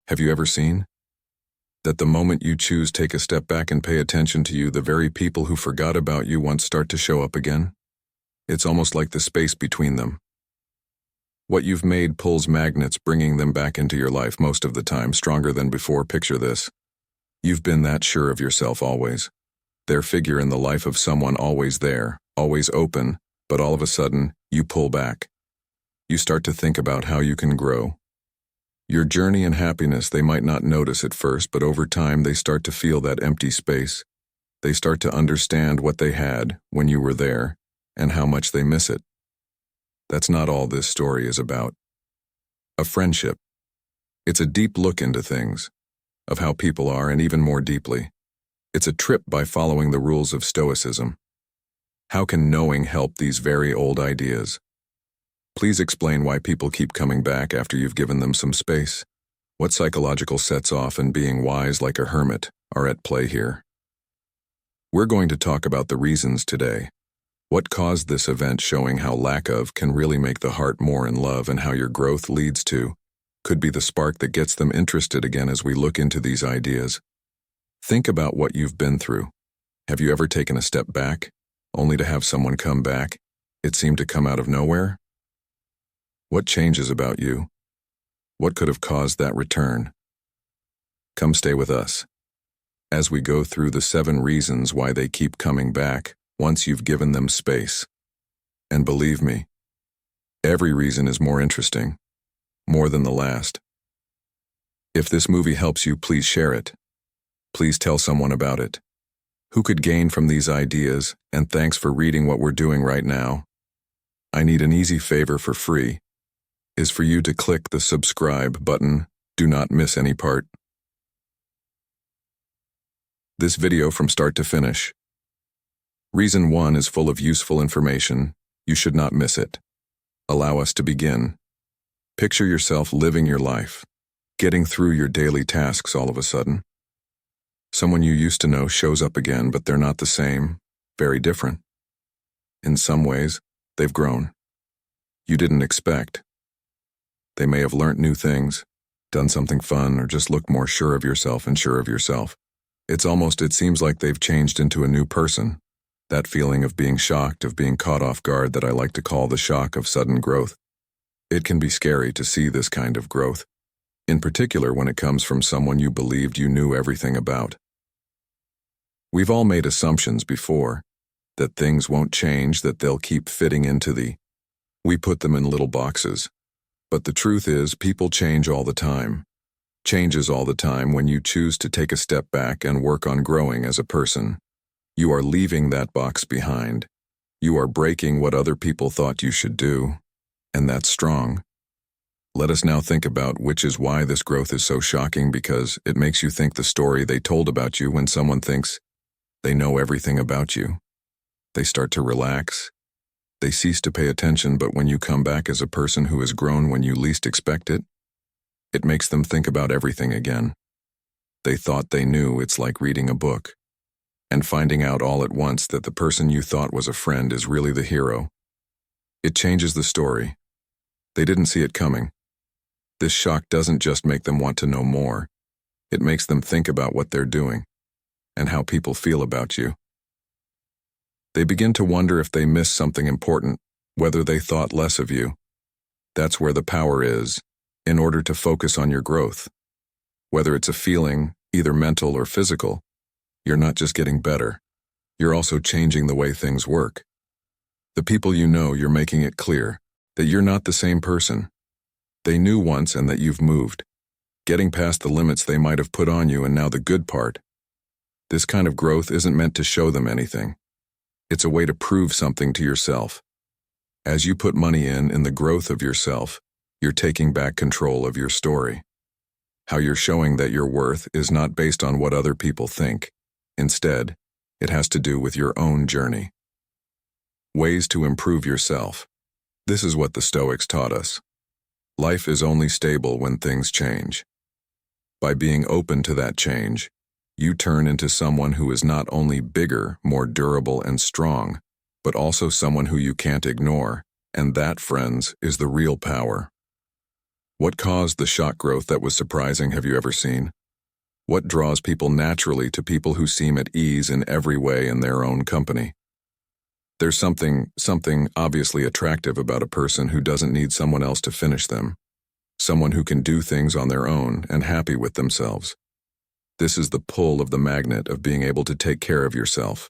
Have you ever seen that the moment you choose take a step back and pay attention to you, the very people who forgot about you once start to show up again? It's almost like the space between them. What you've made pulls magnets, bringing them back into your life most of the time, stronger than before. Picture this. You've been that sure of yourself always. Their figure in the life of someone always there, always open, but all of a sudden, you pull back. You start to think about how you can grow. Your journey and happiness, they might not notice at first, but over time they start to feel that empty space. They start to understand what they had when you were there and how much they miss it. That's not all this story is about. A friendship. It's a deep look into things, of how people are, and even more deeply, it's a trip by following the rules of Stoicism. How can knowing help these very old ideas? Please explain why people keep coming back after you've given them some space. What psychological sets off and being wise like a hermit are at play here. We're going to talk about the reasons today. What caused this event, showing how lack of can really make the heart more in love, and how your growth leads to could be the spark that gets them interested again as we look into these ideas. Think about what you've been through. Have you ever taken a step back, only to have someone come back? It seemed to come out of nowhere? What changes about you? What could have caused that return? Come stay with us as we go through the 7 reasons why they keep coming back once you've given them space. And believe me, every reason is more interesting, more than the last. If this movie helps you, please share it. Please tell someone about it who could gain from these ideas, and thanks for reading what we're doing right now. I need an easy favor for free, is for you to click the subscribe button. Do not miss any part. This video from start to finish. Reason 1 is full of useful information. You should not miss it. Allow us to begin. Picture yourself living your life, getting through your daily tasks. All of a sudden, someone you used to know shows up again, but they're not the same, very different. In some ways, they've grown. You didn't expect. They may have learnt new things, done something fun, or just looked more sure of yourself and sure of yourself. It seems like they've changed into a new person. That feeling of being shocked, of being caught off guard, that I like to call the shock of sudden growth. It can be scary to see this kind of growth, in particular when it comes from someone you believed you knew everything about. We've all made assumptions before, that things won't change, that they'll keep fitting into we put them in little boxes. But the truth is, people change all the time. Changes all the time. When you choose to take a step back and work on growing as a person, you are leaving that box behind. You are breaking what other people thought you should do, and that's strong. Let us now think about which is why this growth is so shocking, because it makes you think the story they told about you. When someone thinks they know everything about you, they start to relax. They cease to pay attention, but when you come back as a person who has grown when you least expect it, it makes them think about everything again. They thought they knew. It's like reading a book and finding out all at once that the person you thought was a friend is really the hero. It changes the story. They didn't see it coming. This shock doesn't just make them want to know more. It makes them think about what they're doing and how people feel about you. They begin to wonder if they missed something important, whether they thought less of you. That's where the power is, in order to focus on your growth. Whether it's a feeling, either mental or physical, you're not just getting better, you're also changing the way things work. The people you know, you're making it clear that you're not the same person they knew once, and that you've moved, getting past the limits they might have put on you. And now the good part. This kind of growth isn't meant to show them anything. It's a way to prove something to yourself. As you put money in the growth of yourself, you're taking back control of your story. How you're showing that your worth is not based on what other people think. Instead, it has to do with your own journey. Ways to improve yourself. This is what the Stoics taught us. Life is only stable when things change. By being open to that change, you turn into someone who is not only bigger, more durable and strong, but also someone who you can't ignore, and that, friends, is the real power. What caused the shock growth that was surprising have you ever seen? What draws people naturally to people who seem at ease in every way in their own company? There's something obviously attractive about a person who doesn't need someone else to finish them. Someone who can do things on their own and happy with themselves. This is the pull of the magnet of being able to take care of yourself.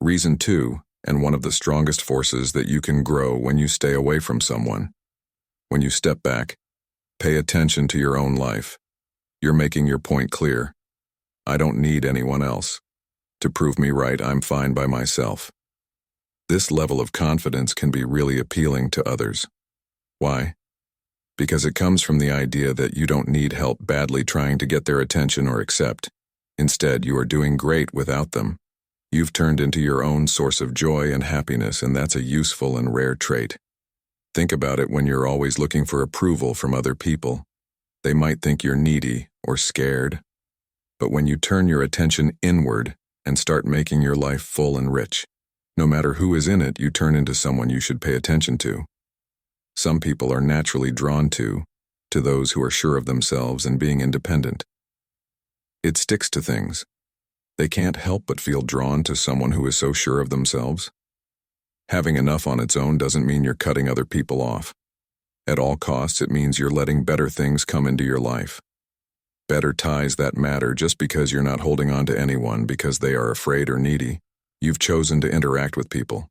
Reason 2, and one of the strongest forces that you can grow when you stay away from someone. When you step back, pay attention to your own life. You're making your point clear. I don't need anyone else. To prove me right, I'm fine by myself. This level of confidence can be really appealing to others. Why? Because it comes from the idea that you don't need help badly trying to get their attention or accept. Instead, you are doing great without them. You've turned into your own source of joy and happiness, and that's a useful and rare trait. Think about it when you're always looking for approval from other people. They might think you're needy or scared. But when you turn your attention inward and start making your life full and rich, no matter who is in it, you turn into someone you should pay attention to. Some people are naturally drawn to those who are sure of themselves and being independent. It sticks to things. They can't help but feel drawn to someone who is so sure of themselves. Having enough on its own doesn't mean you're cutting other people off. At all costs, it means you're letting better things come into your life. Better ties that matter just because you're not holding on to anyone because they are afraid or needy. You've chosen to interact with people.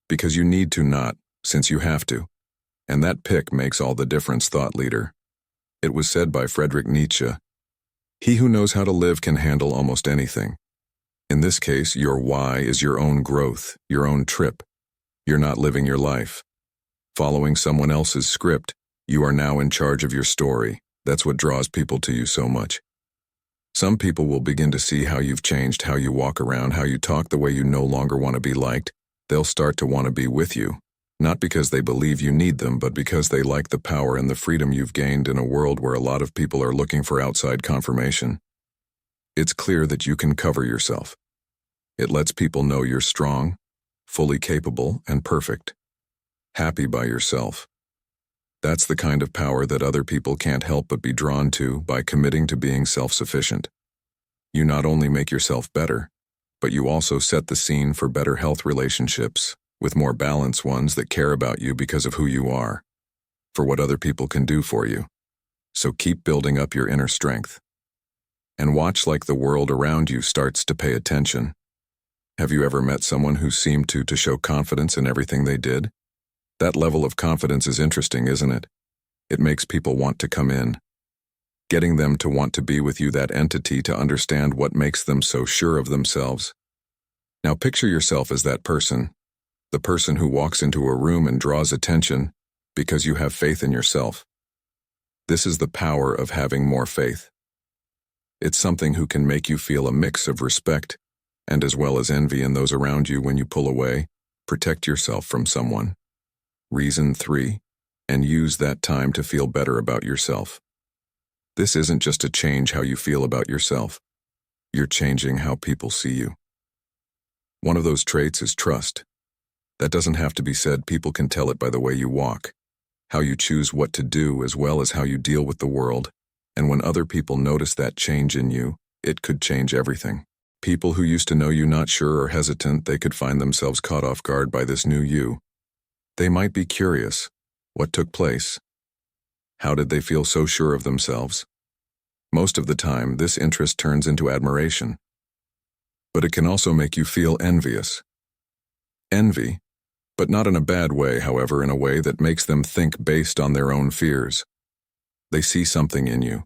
Because you need to, not since you have to. And that pick makes all the difference, thought leader. It was said by Friedrich Nietzsche, "He who knows how to live can handle almost anything." In this case, your why is your own growth, your own trip. You're not living your life. Following someone else's script, you are now in charge of your story. That's what draws people to you so much. Some people will begin to see how you've changed, how you walk around, how you talk, the way you no longer want to be liked. They'll start to want to be with you. Not because they believe you need them, but because they like the power and the freedom you've gained in a world where a lot of people are looking for outside confirmation. It's clear that you can cover yourself. It lets people know you're strong, fully capable, and perfect. Happy by yourself. That's the kind of power that other people can't help but be drawn to by committing to being self-sufficient. You not only make yourself better, but you also set the scene for better health relationships, with more balanced ones that care about you because of who you are, for what other people can do for you. So keep building up your inner strength. And watch like the world around you starts to pay attention. Have you ever met someone who seemed to show confidence in everything they did? That level of confidence is interesting, isn't it? It makes people want to come in. Getting them to want to be with you, that entity, to understand what makes them so sure of themselves. Now picture yourself as that person. The person who walks into a room and draws attention because you have faith in yourself. This is the power of having more faith. It's something who can make you feel a mix of respect and as well as envy in those around you when you pull away. Protect yourself from someone. Reason 3, and use that time to feel better about yourself. This isn't just to change how you feel about yourself. You're changing how people see you. One of those traits is trust. That doesn't have to be said. People can tell it by the way you walk, how you choose what to do, as well as how you deal with the world. And when other people notice that change in you, it could change everything. People who used to know you not sure or hesitant, they could find themselves caught off guard by this new you. They might be curious. What took place? How did they feel so sure of themselves? Most of the time, this interest turns into admiration. But it can also make you feel envious. Envy, but not in a bad way, however, in a way that makes them think based on their own fears. They see something in you.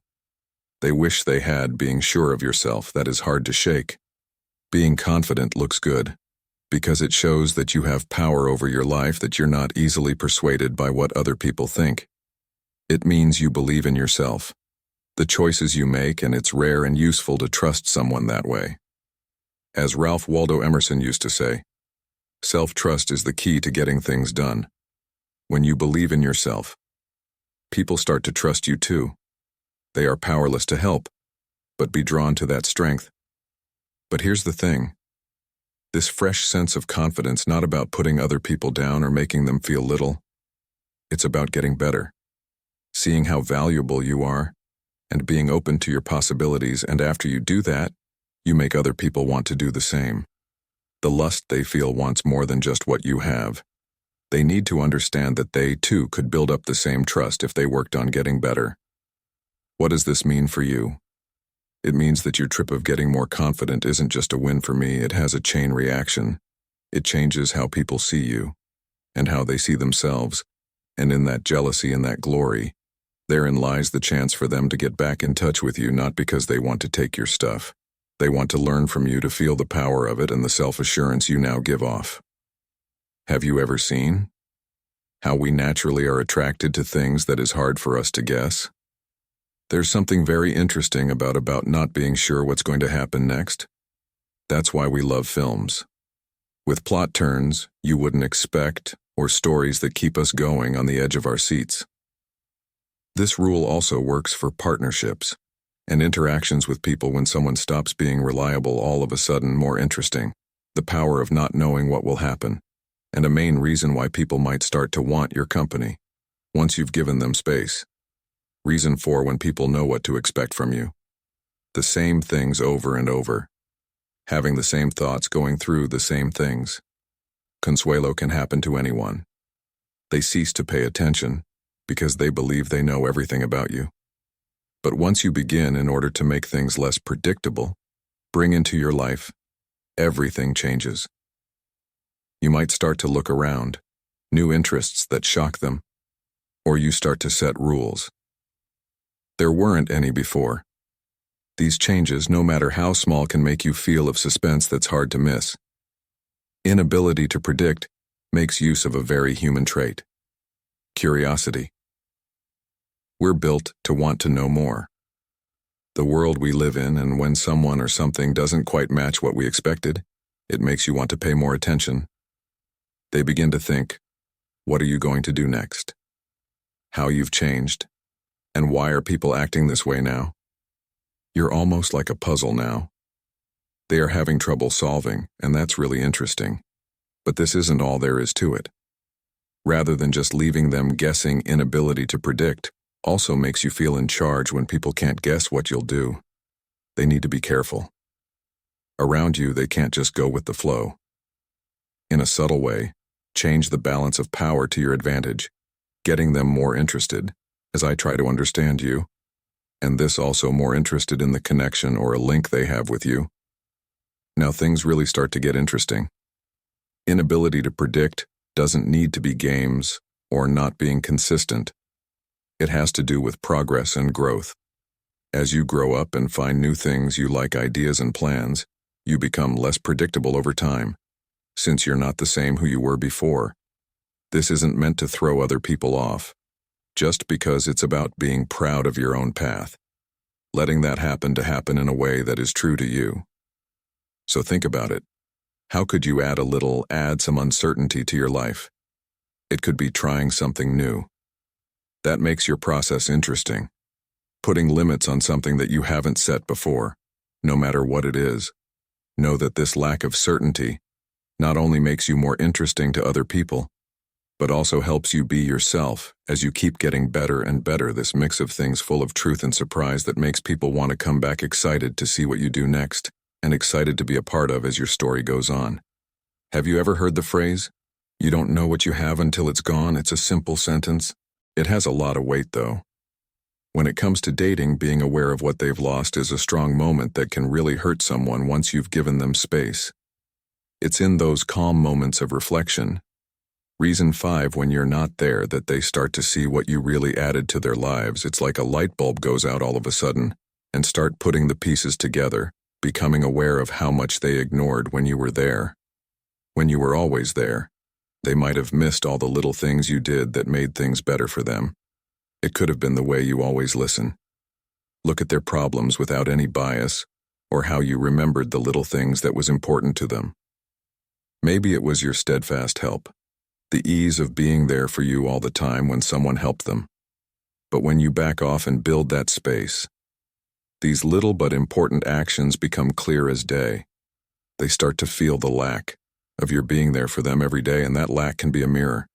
They wish they had being sure of yourself. That is hard to shake. Being confident looks good, because it shows that you have power over your life, that you're not easily persuaded by what other people think. It means you believe in yourself, the choices you make, and it's rare and useful to trust someone that way. As Ralph Waldo Emerson used to say, self-trust is the key to getting things done. When you believe in yourself, people start to trust you too. They are powerless to help, but be drawn to that strength. But here's the thing. This fresh sense of confidence, not about putting other people down or making them feel little. It's about getting better. seeing how valuable you are, and being open to your possibilities, and after you do that, you make other people want to do the same. The lust they feel wants more than just what you have. They need to understand that they, too, could build up the same trust if they worked on getting better. What does this mean for you? It means that your trip of getting more confident isn't just a win for me, it has a chain reaction. It changes how people see you, and how they see themselves, and in that jealousy and that glory, therein lies the chance for them to get back in touch with you, not because they want to take your stuff. They want to learn from you, to feel the power of it and the self-assurance you now give off. Have you ever seen how we naturally are attracted to things that is hard for us to guess? There's something very interesting about not being sure what's going to happen next. That's why we love films. With plot turns you wouldn't expect, or stories that keep us going on the edge of our seats. This rule also works for partnerships and interactions with people. When someone stops being reliable, all of a sudden more interesting. The power of not knowing what will happen, and a main reason why people might start to want your company once you've given them space. Reason 4, when people know what to expect from you. The same things over and over. Having the same thoughts, going through the same things. Consuelo can happen to anyone. They cease to pay attention because they believe they know everything about you. But once you begin, in order to make things less predictable, bring into your life, everything changes. You might start to look around, new interests that shock them, or you start to set rules. There weren't any before. These changes, no matter how small, can make you feel of suspense that's hard to miss. Inability to predict makes use of a very human trait: curiosity. We're built to want to know more. The world we live in, and when someone or something doesn't quite match what we expected, it makes you want to pay more attention. They begin to think, what are you going to do next? How you've changed? And why are people acting this way now? You're almost like a puzzle now. They are having trouble solving, and that's really interesting. But this isn't all there is to it. Rather than just leaving them guessing, inability to predict also makes you feel in charge. When people can't guess what you'll do, they need to be careful. Around you, they can't just go with the flow. In a subtle way, change the balance of power to your advantage, getting them more interested, as I try to understand you, and this also more interested in the connection or a link they have with you. Now things really start to get interesting. Inability to predict doesn't need to be games or not being consistent. It has to do with progress and growth. As you grow up and find new things you like, ideas and plans, you become less predictable over time, since you're not the same who you were before. This isn't meant to throw other people off, just because it's about being proud of your own path, letting that happen in a way that is true to you. So think about it. How could you add some uncertainty to your life? It could be trying something new. That makes your process interesting. Putting limits on something that you haven't set before, no matter what it is. Know that this lack of certainty not only makes you more interesting to other people, but also helps you be yourself as you keep getting better and better. This mix of things full of truth and surprise that makes people want to come back, excited to see what you do next, and excited to be a part of as your story goes on. Have you ever heard the phrase, "You don't know what you have until it's gone"? It's a simple sentence. It has a lot of weight, though. When it comes to dating, being aware of what they've lost is a strong moment that can really hurt someone once you've given them space. It's in those calm moments of reflection. Reason 5, when you're not there, that they start to see what you really added to their lives. It's like a light bulb goes out all of a sudden, and start putting the pieces together, becoming aware of how much they ignored when you were there. When you were always there, they might have missed all the little things you did that made things better for them. It could have been the way you always listen. Look at their problems without any bias, or how you remembered the little things that was important to them. Maybe it was your steadfast help, the ease of being there for you all the time when someone helped them. But when you back off and build that space, these little but important actions become clear as day. They start to feel the lack of your being there for them every day, and that lack can be a mirror,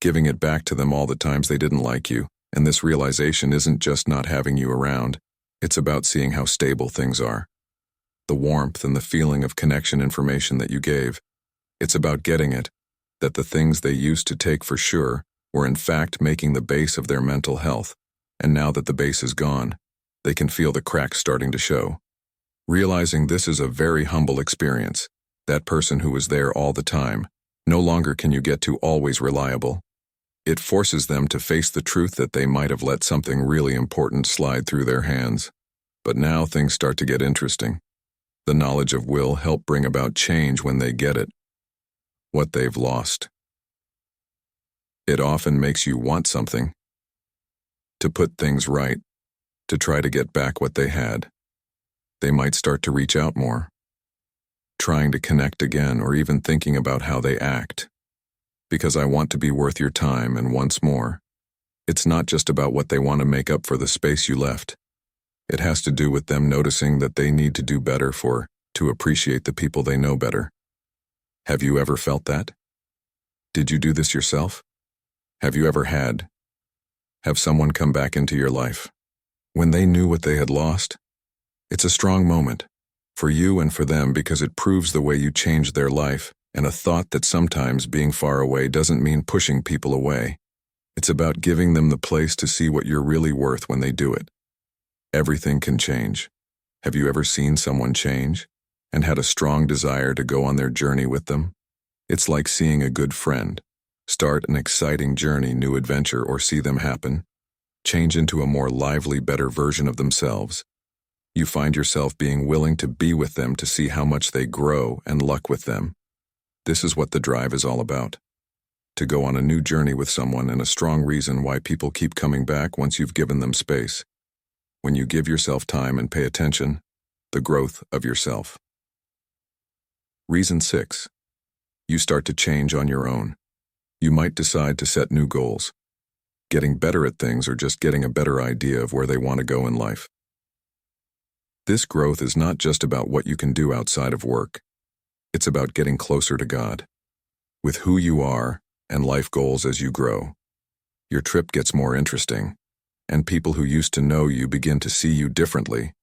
giving it back to them all the times they didn't like you, And this realization isn't just not having you around, it's about seeing how stable things are. The warmth and the feeling of connection information that you gave. It's about getting it, that the things they used to take for sure were in fact making the base of their mental health, and now that the base is gone, they can feel the cracks starting to show. Realizing this is a very humble experience, that person who was there all the time, no longer can you get to always reliable. It forces them to face the truth that they might have let something really important slide through their hands. But now things start to get interesting. The knowledge of will help bring about change when they get it, what they've lost. It often makes you want something, to put things right, to try to get back what they had. They might start to reach out more, trying to connect again or even thinking about how they act. Because I want to be worth your time, and once more, it's not just about what they want to make up for the space you left. It has to do with them noticing that they need to do better to appreciate the people they know better. Have you ever felt that? Did you do this yourself? Have you ever have someone come back into your life when they knew what they had lost? It's a strong moment for you and for them because it proves the way you changed their life, and a thought that sometimes being far away doesn't mean pushing people away. It's about giving them the place to see what you're really worth when they do it. Everything can change. Have you ever seen someone change and had a strong desire to go on their journey with them? It's like seeing a good friend start an exciting journey, new adventure, or see them change into a more lively, better version of themselves. You find yourself being willing to be with them to see how much they grow, and luck with them. This is what the drive is all about. To go on a new journey with someone, and a strong reason why people keep coming back once you've given them space. When you give yourself time and pay attention, the growth of yourself. Reason 6. You start to change on your own. You might decide to set new goals, getting better at things or just getting a better idea of where they want to go in life. This growth is not just about what you can do outside of work. It's about getting closer to God, with who you are and life goals as you grow. Your trip gets more interesting, and people who used to know you begin to see you differently.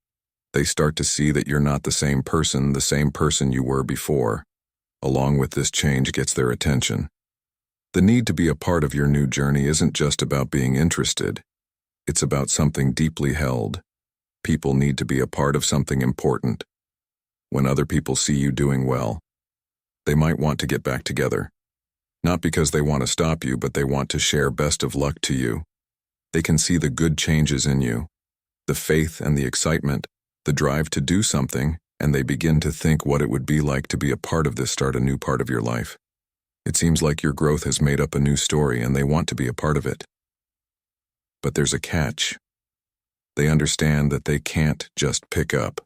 They start to see that you're not the same person you were before. Along with this change gets their attention. The need to be a part of your new journey isn't just about being interested. It's about something deeply held. People need to be a part of something important. When other people see you doing well, they might want to get back together. Not because they want to stop you, but they want to share best of luck to you. They can see the good changes in you, the faith and the excitement, the drive to do something, and they begin to think what it would be like to be a part of this, start a new part of your life. It seems like your growth has made up a new story and they want to be a part of it. But there's a catch. They understand that they can't just pick up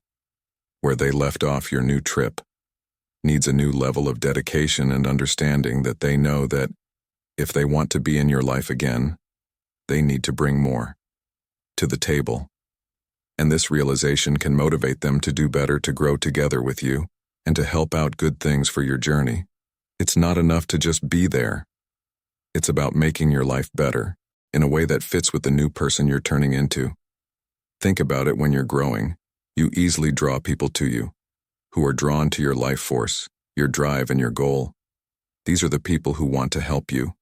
where they left off. Your new trip needs a new level of dedication and understanding, that they know that if they want to be in your life again, they need to bring more to the table. And this realization can motivate them to do better, to grow together with you, and to help out good things for your journey. It's not enough to just be there. It's about making your life better in a way that fits with the new person you're turning into. Think about it. When you're growing, you easily draw people to you who are drawn to your life force, your drive, and your goal. These are the people who want to help you,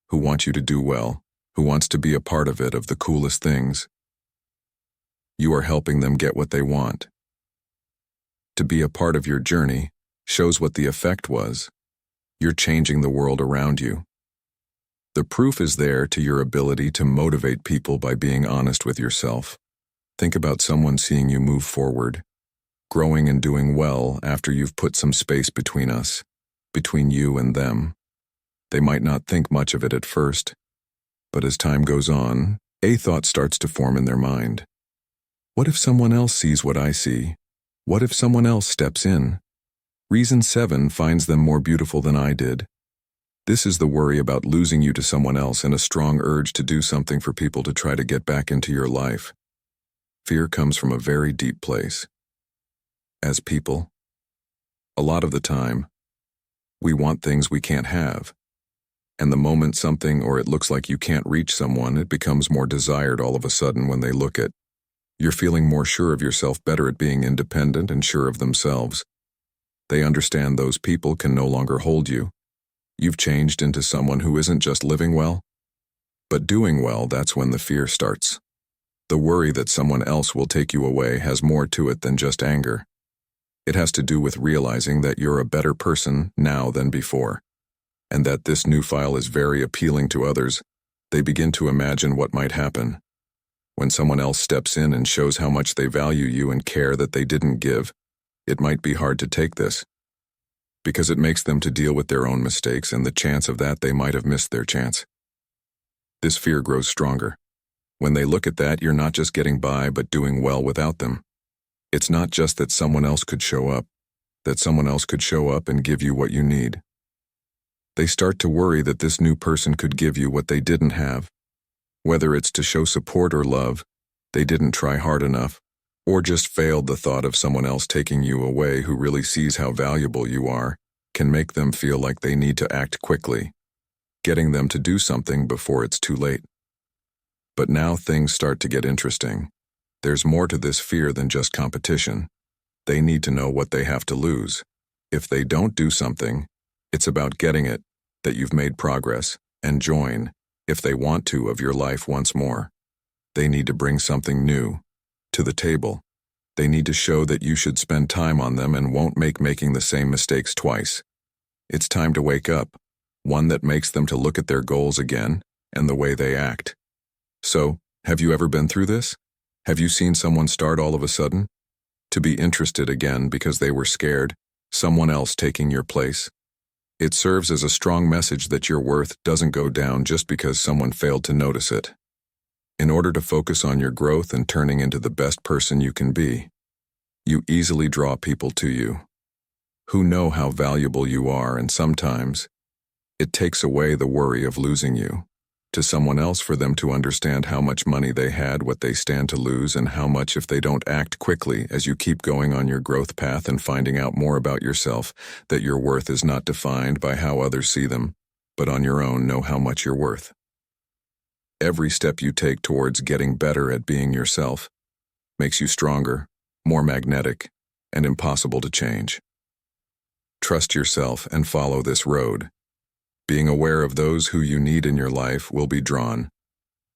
who want you to do well, who wants to be a part of it, of the coolest things. You are helping them get what they want. To be a part of your journey shows what the effect was. You're changing the world around you. The proof is there to your ability to motivate people by being honest with yourself. Think about someone seeing you move forward, growing and doing well after you've put some space between you and them. They might not think much of it at first, but as time goes on, a thought starts to form in their mind. What if someone else sees what I see? What if someone else steps in? Reason 7 finds them more beautiful than I did. This is the worry about losing you to someone else, and a strong urge to do something for people, to try to get back into your life. Fear comes from a very deep place. As people, a lot of the time, we want things we can't have. And the moment something or it looks like you can't reach someone, it becomes more desired all of a sudden when they look at. You're feeling more sure of yourself, better at being independent and sure of themselves. They understand those people can no longer hold you. You've changed into someone who isn't just living well, but doing well. That's when the fear starts. The worry that someone else will take you away has more to it than just anger. It has to do with realizing that you're a better person now than before, and that this new file is very appealing to others. They begin to imagine what might happen when someone else steps in and shows how much they value you and care that they didn't give. It might be hard to take this, because it makes them to deal with their own mistakes, and the chance of that they might have missed their chance. This fear grows stronger. When they look at that, you're not just getting by, but doing well without them. It's not just that someone else could show up, and give you what you need. They start to worry that this new person could give you what they didn't have. Whether it's to show support or love, they didn't try hard enough, or just failed. The thought of someone else taking you away who really sees how valuable you are can make them feel like they need to act quickly, getting them to do something before it's too late. But now things start to get interesting. There's more to this fear than just competition. They need to know what they have to lose. If they don't do something, it's about getting it, that you've made progress, and join, if they want to, of your life once more. They need to bring something new to the table. They need to show that you should spend time on them and won't making the same mistakes twice. It's time to wake up, one that makes them to look at their goals again and the way they act. So, have you ever been through this? Have you seen someone start all of a sudden to be interested again because they were scared, someone else taking your place? It serves as a strong message that your worth doesn't go down just because someone failed to notice it. In order to focus on your growth and turning into the best person you can be, you easily draw people to you who know how valuable you are, and sometimes it takes away the worry of losing you to someone else for them to understand how much money they had, what they stand to lose, and how much if they don't act quickly as you keep going on your growth path and finding out more about yourself, that your worth is not defined by how others see them, but on your own. Know how much you're worth. Every step you take towards getting better at being yourself makes you stronger, more magnetic, and impossible to change. Trust yourself and follow this road. Being aware of those who you need in your life will be drawn.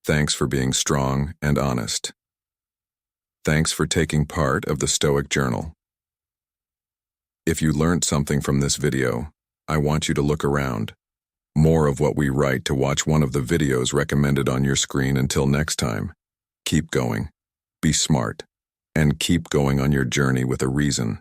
Thanks for being strong and honest. Thanks for taking part of the Stoic Journal. If you learned something from this video, I want you to look around. More of what we write to watch one of the videos recommended on your screen. Until next time, keep going, be smart, and keep going on your journey with a reason.